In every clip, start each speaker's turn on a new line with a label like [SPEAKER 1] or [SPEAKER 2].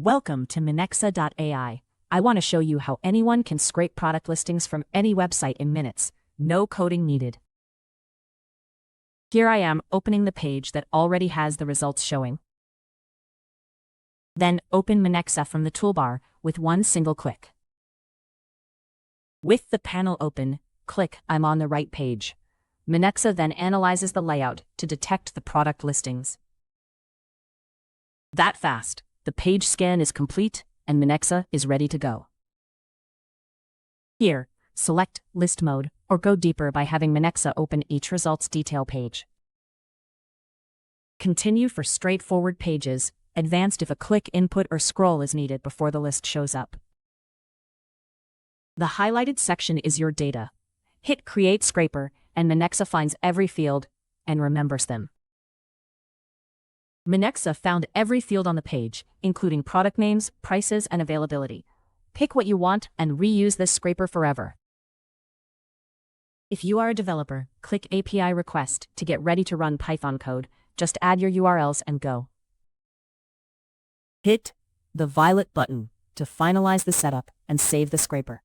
[SPEAKER 1] Welcome to Minexa.ai. I want to show you how anyone can scrape product listings from any website in minutes. No coding needed. Here I am opening the page that already has the results showing. Then open Minexa from the toolbar with one single click. With the panel open, click I'm on the right page. Minexa then analyzes the layout to detect the product listings. That fast. The page scan is complete, and Minexa is ready to go. Here, select List Mode, or go deeper by having Minexa open each results detail page. Continue for straightforward pages, advanced if a click input or scroll is needed before the list shows up. The highlighted section is your data. Hit Create Scraper, and Minexa finds every field and remembers them. Minexa found every field on the page, including product names, prices, and availability. Pick what you want and reuse this scraper forever. If you are a developer, click API Request to get ready to run Python code. Just add your URLs and go. Hit the violet button to finalize the setup and save the scraper.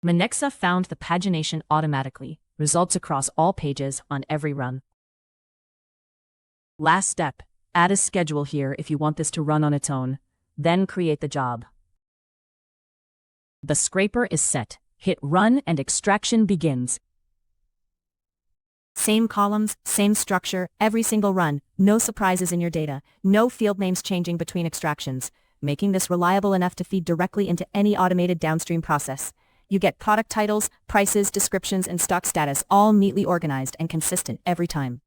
[SPEAKER 1] Minexa found the pagination automatically, results across all pages on every run. Last step, add a schedule here if you want this to run on its own, then create the job. The scraper is set, hit run and extraction begins. Same columns, same structure, every single run, no surprises in your data, no field names changing between extractions, making this reliable enough to feed directly into any automated downstream process. You get product titles, prices, descriptions, and stock status all neatly organized and consistent every time.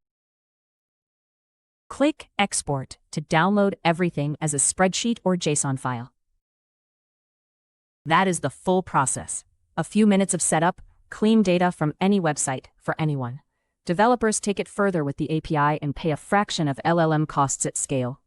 [SPEAKER 1] Click Export to download everything as a spreadsheet or JSON file. That is the full process. A few minutes of setup, clean data from any website for anyone. Developers take it further with the API and pay a fraction of LLM costs at scale.